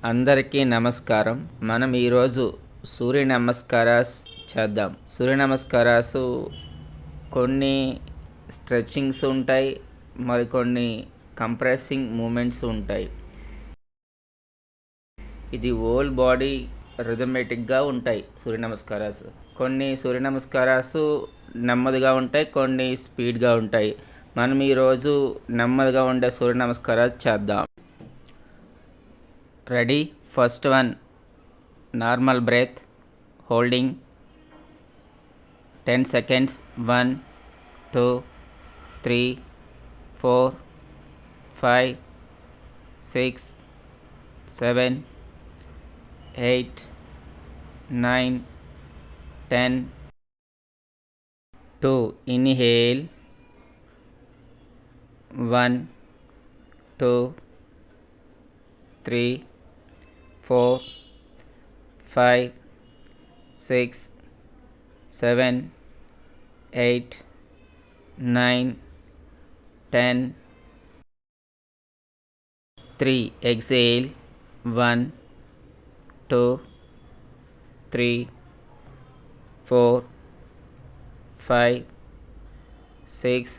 అందరికీ నమస్కారం. మనం ఈరోజు సూర్య నమస్కారాస్ చేద్దాం. సూర్య నమస్కారాసు కొన్ని స్ట్రెచ్చింగ్స్ ఉంటాయి, మరికొన్ని కంప్రెసింగ్ మూమెంట్స్ ఉంటాయి. ఇది హోల్ బాడీ రిథమెటిక్గా ఉంటాయి సూర్య నమస్కారాస్. కొన్ని సూర్య నమస్కారాసు నెమ్మదిగా ఉంటాయి, కొన్ని స్పీడ్గా ఉంటాయి. మనం ఈరోజు నెమ్మదిగా ఉండే సూర్య నమస్కారాలు చేద్దాం. Ready? First one, normal breath, holding 10 seconds. 1, 2, 3, 4, 5, 6, 7, 8, 9, 10. 2. Inhale. 1, 2, 3, 4, 5, 6, 7, 8, 9, 10. 3. Exhale. 1, 2, 3, 4, 5, 6,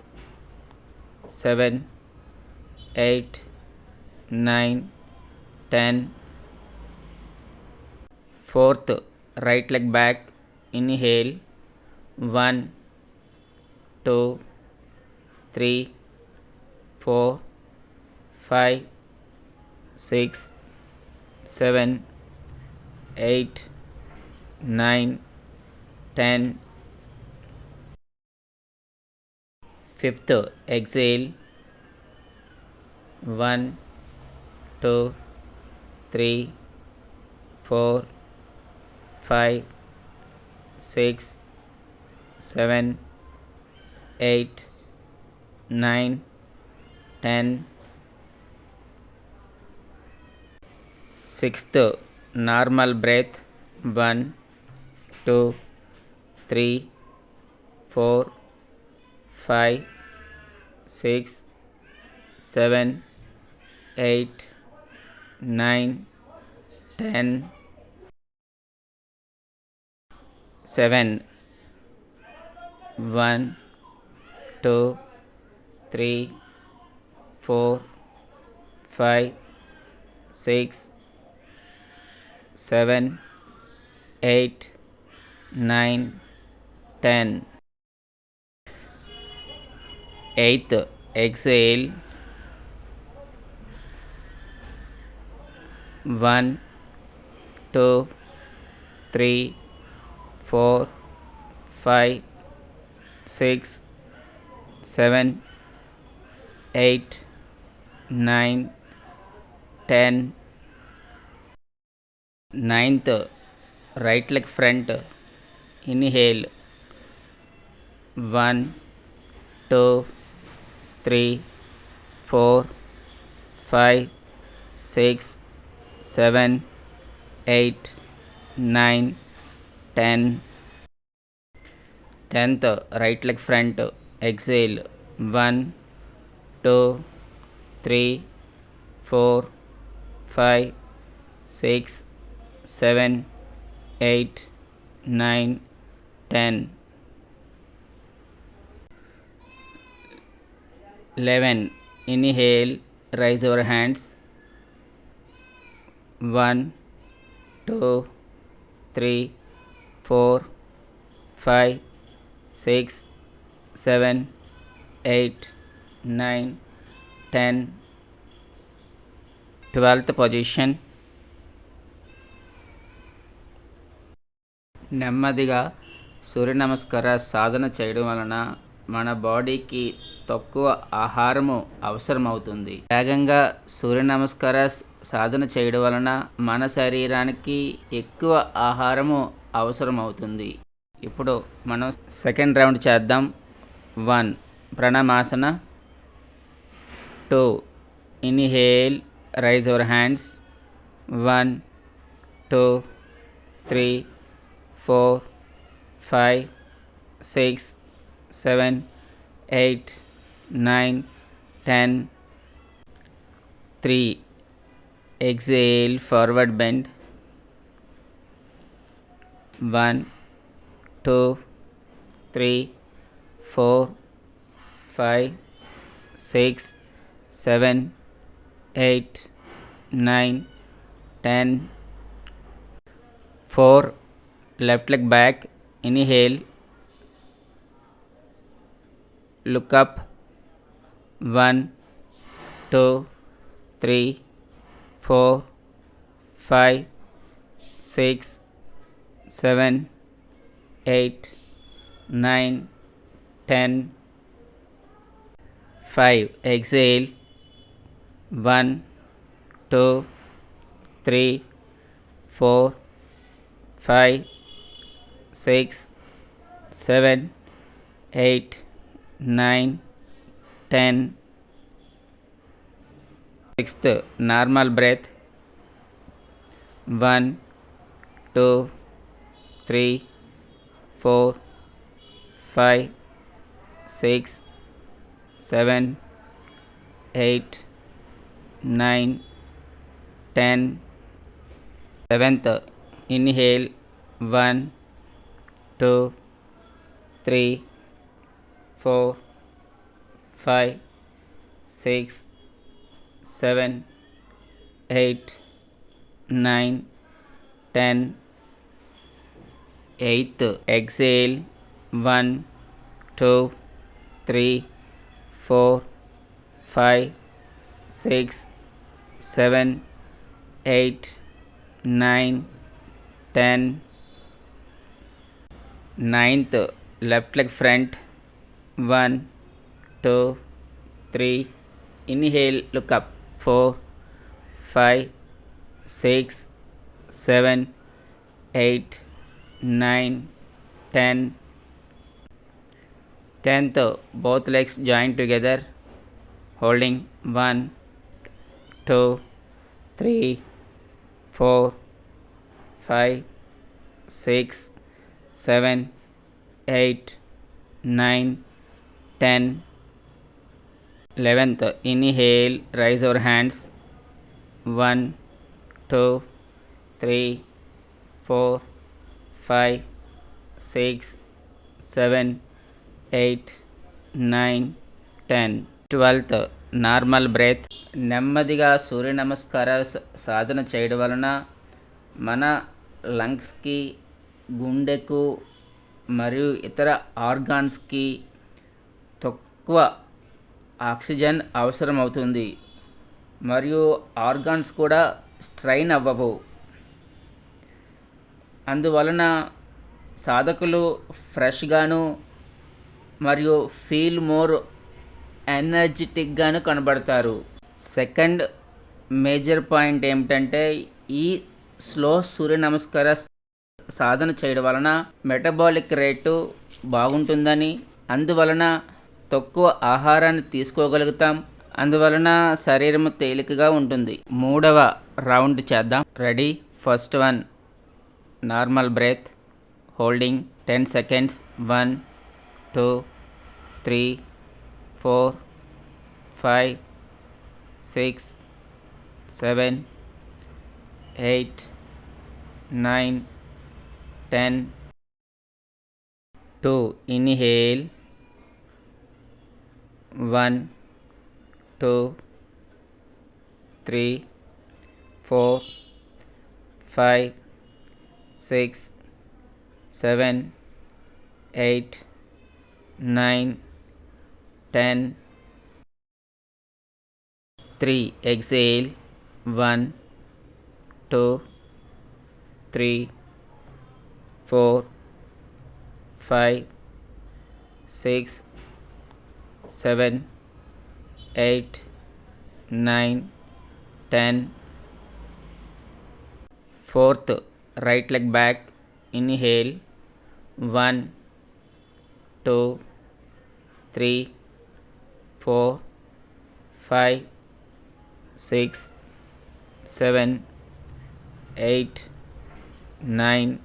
7, 8, 9, 10. 4th, right leg back. Inhale. 1, 2, 3, 4, 5, 6, 7, 8, 9, 10. 5th, exhale. 1, 2, 3, 4, 5, 6, 7, 8, 9, 10. 6th, normal breath. 1, 2, 3, 4, 5, 6, 7, 8, 9, 10. 7. 1, 2, 3, 4, 5, 6, 7, 8, 9, 10. 8th, exhale. 1, 2, 3, 4, 5, 6, 7, 8, 9, 10. 9th, right leg front. Inhale. 1, 2, 3, 4, 5, 6, 7, 8, 9, 10. 10th, right leg front. Exhale. 1, 2, 3, 4, 5, 6, 7, 8, 9, 10. 11. Inhale. Raise your hands. 1, 2, 3, 4, 5, 6, 7, 8, 9, 10. 12th position. నెమ్మదిగా సూర్య నమస్కార సాధన చేయడం వలన మన బాడీకి తక్కువ ఆహారము అవసరమవుతుంది. వేగంగా సూర్య నమస్కార సాధన చేయడం వలన మన శరీరానికి ఎక్కువ ఆహారము అవసరమవుతుంది. ఇప్పుడు మనం సెకండ్ రౌండ్ చేద్దాం. 1, ప్రణామాసన. 2, inhale. Rise your hands. 1, 2, 3, 4, 5, 6, 7, 8, 9, 10. 3. Exhale, forward bend. 1, 2, 3, 4, 5, 6, 7, 8, 9, 10. 4. Left leg back. Inhale. Look up. 1, 2, 3, 4, 5, 6, 7, 8, 9, 10. 5. Exhale. 1, 2, 3, 4, 5, 6, 7, 8, 9, 10. 6th, normal breath. 1, 2, 3, 4, 5, 6, 7, 8, 9, 10. 7th, inhale. 1, 2, 3, 4, 5, 6, 7, 8, 9, 10. 8th, exhale. 1, 2, 3, 4, 5, 6, 7, 8, 9, 10. 9th, left leg front. 1, 2, 3. Inhale, look up. 4, 5, 6, 7, 8, 9, 10. 10th, both legs join together, holding 1, 2, 3, 4, 5, 6, 7, 8, 9, 10. 11th, inhale, raise our hands. 1, 2, 3, 4, 5, 6, 7, 8, 9, 10. 12th, normal breath. నెమ్మదిగా సూర్య నమస్కార సాధన చేయడం వలన మన లంగ్స్కి, గుండెకు మరియు ఇతర ఆర్గాన్స్కి తక్కువ oxygen అవసరం అవుతుంది మరియు ఆర్గాన్స్ కూడా స్ట్రైన్ అవ్వవు. అందువలన సాధకులు ఫ్రెష్గాను మరియు ఫీల్ మోర్ ఎనర్జెటిక్గాను కనబడతారు. సెకండ్ మేజర్ పాయింట్ ఏమిటంటే ఈ స్లో సూర్య నమస్కార సాధన చేయడం వలన మెటబాలిక్ రేటు బాగుంటుందని, అందువలన తక్కువ ఆహారాన్ని తీసుకోగలుగుతాం, అందువలన శరీరం తేలికగా ఉంటుంది. 3వ రౌండ్ చేద్దాం. Ready? First one, normal breath, holding 10 seconds. 1, 2, 3, 4, 5, 6, 7, 8, 9, 10. 2. Inhale. 1, 2, 3, 4, 5, 6, 7, 8, 9, 10. 3. Exhale. 1, 2, 3, 4, 5, 6, 7, 8, 9, 10. 4th, right leg back. Inhale. 1, 2, 3, 4, 5, 6, 7, 8, 9,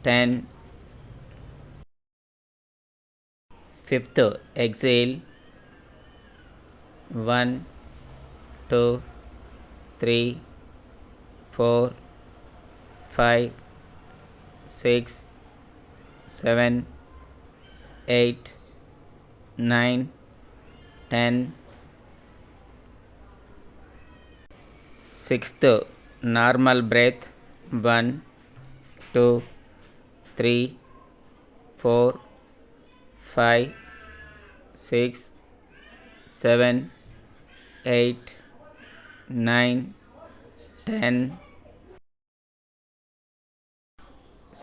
10. 5th, exhale. 1, 2, 3, 4 5 6 7 8 9 10. Sixth, normal breath. 1 2 3 4 5 6 7 8 9 10.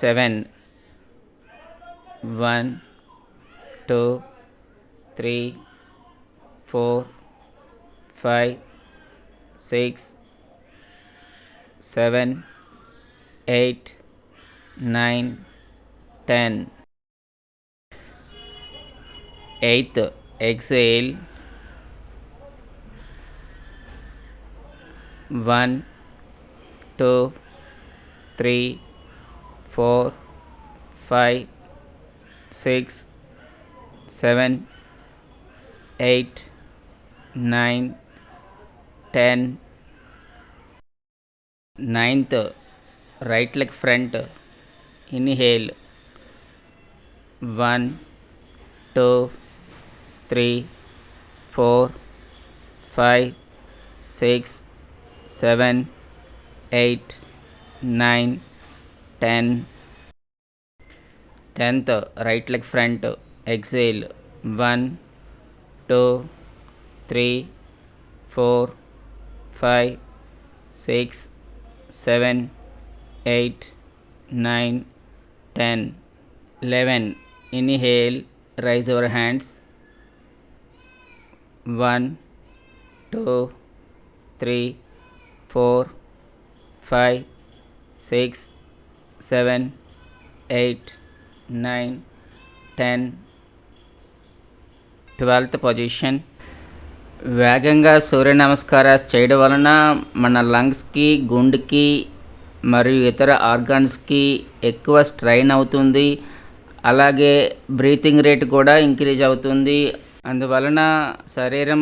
7 1 2 3 4 5 6 7 8 9 10. Eighth, exhale. 1 2 3 4 5 6 7 8 9 10. Ninth, right leg front. Inhale. 1 2 3 4 5 6 7 8 9 10. 10th, right leg front. Exhale. 1 2 3 4 5 6 7 8 9 10. 11. Inhale, raise your hands. 1 2 3 4 5 6 7 8 9 10. 12th position. వేగంగా సూర్య నమస్కారాలు చేయడం వలన మన లంగ్స్కి, గుండెకి మరియు ఇతర ఆర్గాన్స్కి ఎక్కువ strain అవుతుంది. అలాగే బ్రీతింగ్ రేట్ కూడా ఇంక్రీజ్ అవుతుంది. అందువలన శరీరం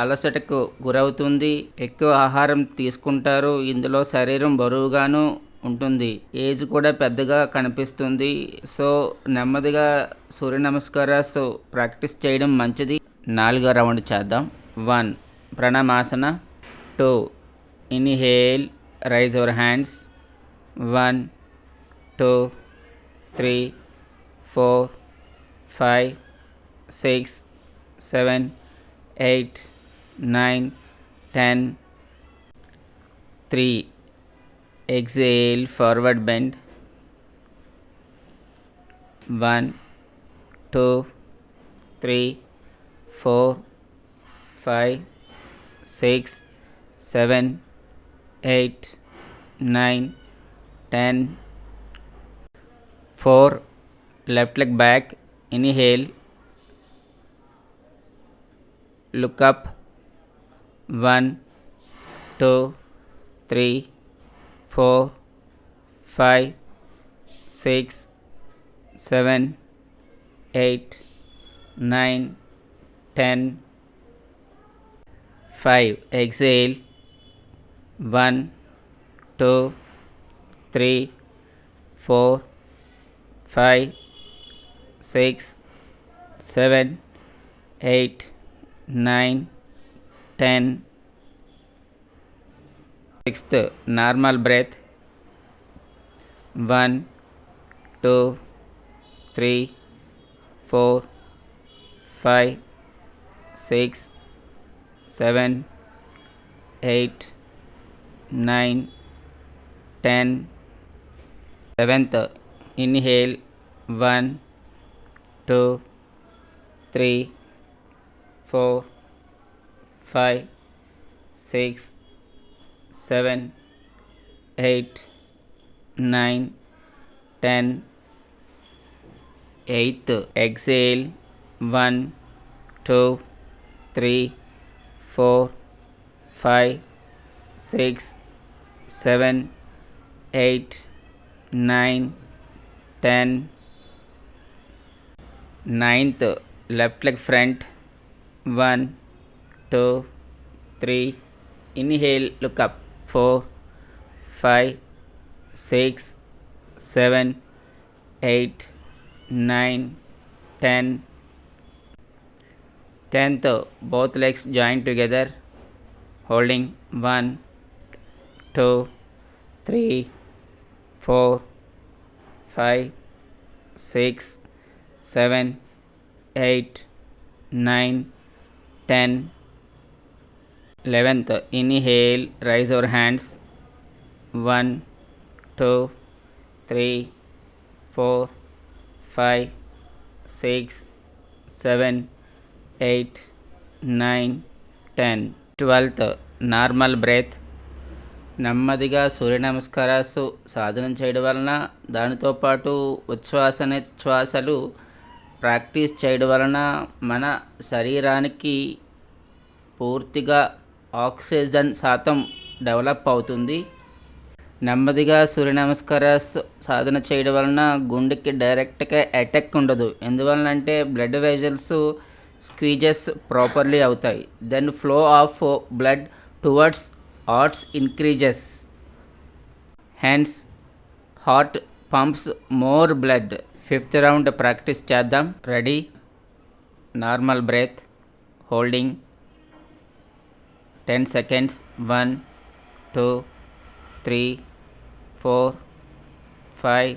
అలసటకు గురవుతుంది. ఎక్కువ ఆహారం తీసుకుంటారు. ఇందులో శరీరం బరువుగాను ఉంటుంది. ఏజ్ కూడా పెద్దగా కనిపిస్తుంది. సో నెమ్మదిగా సూర్య నమస్కారాలు ప్రాక్టీస్ చేయడం మంచిది. 4వ రౌండ్ చేద్దాం. 1 ప్రణామాసన. 2 inhale, rise your hands. 1 2 3 4 5 6 7 8 9 10. 3 exhale, forward bend. 1 2 3 4 5 6 7 8 9 10. 4 left leg back. Inhale, look up. 1 2 3 4 5 6 7 8 9 10. 5 exhale. 1 2 3 4 5 6 7 8 9 10. 6th, normal breath. 1 2 3 4 5 6 7 8 9 10. 7th, inhale. 1 2 3 4 5 6 7 8 9 10. 8th, exhale. 1 2 3 4 5 6 7 8 9 10. 9th, left leg front. 1 2 3 inhale, look up. 4 5, 6, 7, 8, 9, 10. 10th, both legs join together, holding 1, 2, 3, 4, 5, 6, 7, 8, 9, 10. 11th, inhale, raise your hands, 1, 2, 3, 4, 5, 6, 7, 8, 9, 10. 12th, normal breath. నెమ్మదిగా సూర్య నమస్కారాలు సాధన చేయడం వలన, దానితో పాటు ఉచ్ఛ్వాస నిశ్వాసలు practice చేయడం వలన మన శరీరానికి పూర్తిగా ఆక్సిజన్ శాతం డెవలప్ అవుతుంది. నెమ్మదిగా సూర్య నమస్కారాలు సాధన చేయడం వలన గుండెకి డైరెక్ట్గా అటాక్ ఉండదు. ఎందువలనంటే బ్లడ్ వెజల్స్ స్క్వీజెస్ ప్రాపర్లీ అవుతాయి. Then flow of blood towards hearts increases. Hence heart pumps more blood. 5th round practice చేద్దాం. Ready? Normal breath, holding 10 seconds. 1, 2, 3, 4, 5,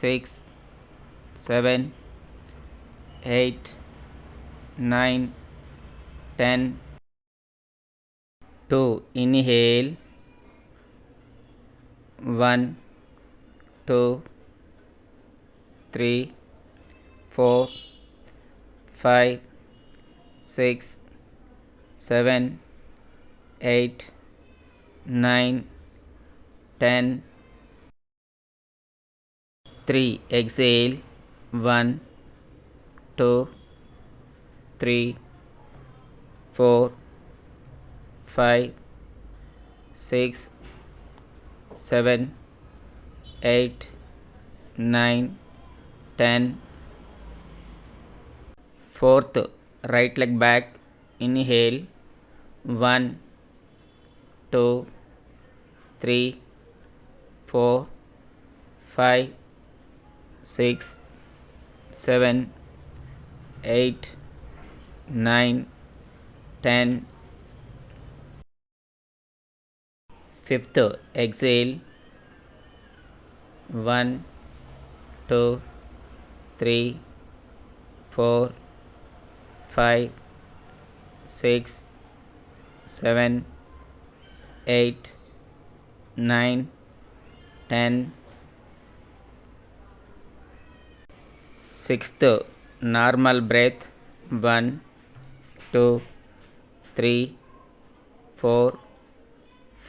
6, 7, 8, 9, 10. 2. Inhale. 1, 2, 3, 4, 5, 6, 7, 8, 9, 10. 3. Exhale. 1, 2, 3, 4, 5, 6, 7, 8, 9, 10. 4th, right leg back. Inhale. 1, 2, 3, 4, 5, 6, 7, 8, 9, 10. 5th, exhale. 1, 2, 3, 4, 5, 6, 7, 8, 9, 10. 6th, normal breath. 1, 2, 3, 4,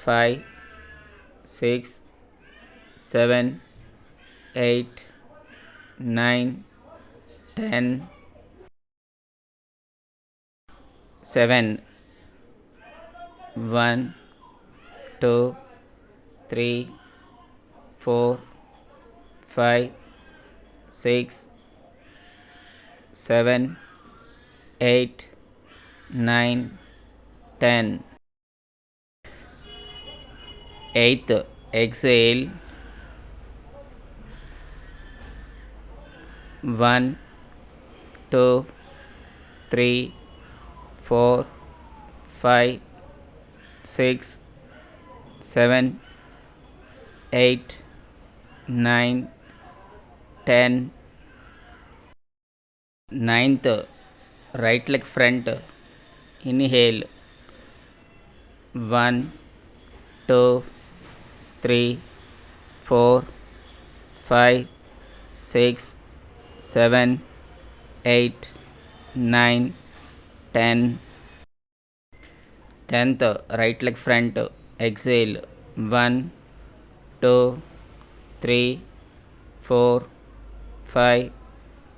5, 6, 7, 8, 9, 10. 7. 1, 2, 3, 4, 5, 6, 7, 8, 9, 10. 8th, exhale. 1, 2, 3, 4, 5, 6, 7, 8, 9, 10. 9th, right leg front. Inhale. 1, 2, 3, 4, 5, 6, 7, 8, 9, 10. 10th, right leg front. Exhale. 1, 2, 3, 4, 5,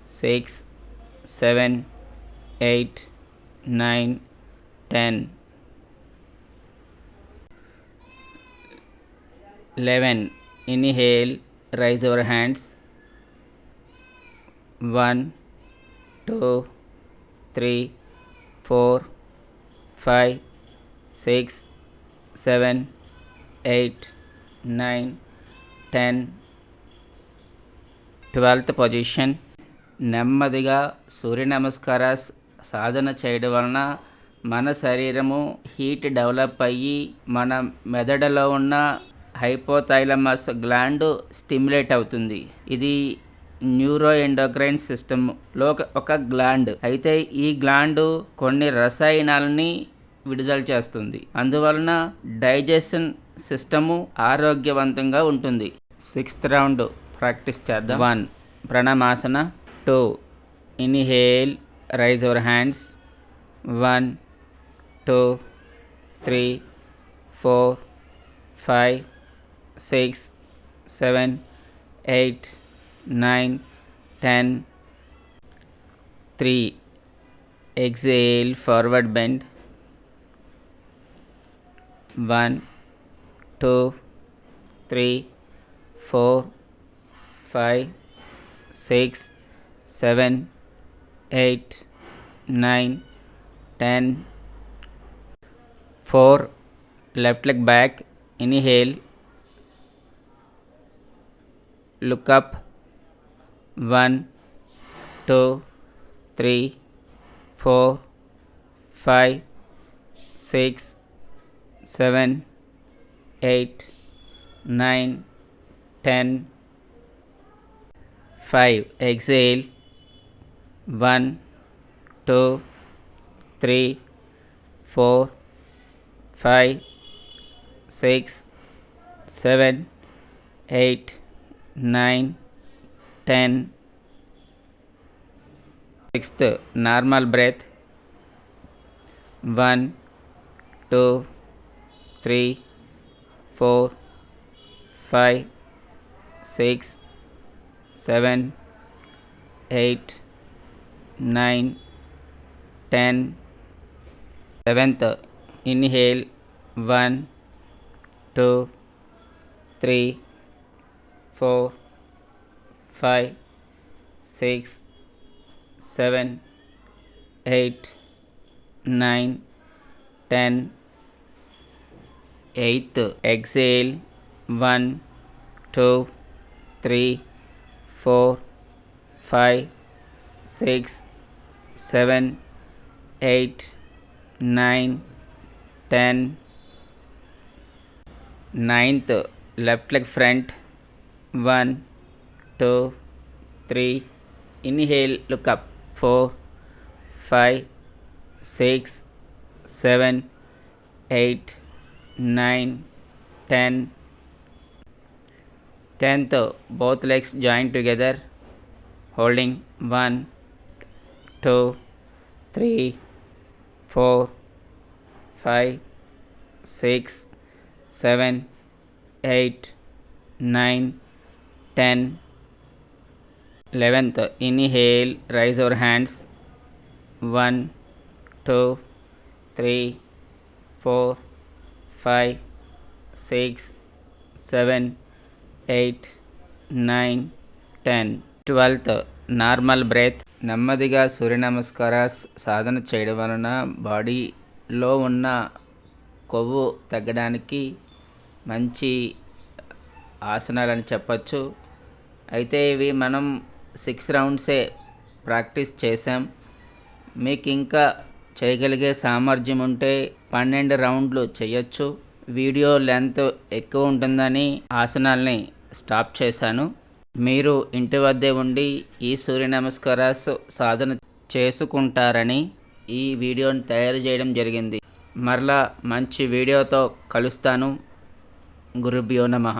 6, 7, 8, 9, 10. 11. Inhale, raise your hands. 1, 2, 3, 4, 5, 6, 7, 8, 9, 10. 12th position. నెమ్మదిగా సూర్య నమస్కారాస్ సాధన చేయడం వలన మన శరీరము heat develop అయ్యి మన మెదడులో ఉన్న హైపోథైలమస్ gland stimulate అవుతుంది. ఇది న్యూరో ఎండోక్రైన్ సిస్టంలో ఒక గ్లాండ్. అయితే ఈ గ్లాండ్ కొన్ని రసాయనాలని విడుదల చేస్తుంది. అందువలన డైజెషన్ సిస్టము ఆరోగ్యవంతంగా ఉంటుంది. 6th రౌండ్ ప్రాక్టీస్ చేద్దాం. 1 ప్రణామాసన. 2 inhale, rise your hands. 1 2 3 4 5 6 7 8 9 10. 3 exhale, forward bend. 1 2 3 4 5 6 7 8 9 10. 4 left leg back. Inhale, look up. 1 2 3 4 5 6 7 8 9 10. 5 exhale. 1 2 3 4 5 6 7 8 9 10. 6th normal breath. 1 2 3 4 5 6 7 8 9 10. 7th inhale. 1 2 3 4 5 6 7 8 9 10. 8th exhale. 1 2 3 4 5 6 7 8 9 10. 9th left leg front. 1 2 3 inhale, look up. 4 5 6 7 8 9 10. 10th both legs join together, holding 1 2 3 4 5 6 7 8 9 10. 11th inhale, raise your hands. 1 2 3 4 5 6 7 8 9 10. 12th normal breath. నెమ్మదిగా సూర్య నమస్కారాస్ సాధన చేయడం వలన బాడీలో ఉన్న కొవ్వు తగ్గడానికి మంచి ఆసనాలని చెప్పచ్చు. అయితే ఇవి మనం 6 రౌండ్సే ప్రాక్టీస్ చేసాం. మీకు ఇంకా చేయగలిగే సామర్థ్యం ఉంటే 12 రౌండ్లు చేయొచ్చు. వీడియో లెంత్ ఎక్కువ ఉంటుందని ఆసనాల్ని స్టాప్ చేశాను. మీరు ఇంటి వద్దే ఉండి ఈ సూర్య నమస్కారాస్ సాధన చేసుకుంటారని ఈ వీడియోని తయారు చేయడం జరిగింది. మరలా మంచి వీడియోతో కలుస్తాను. గురుభ్యో నమః.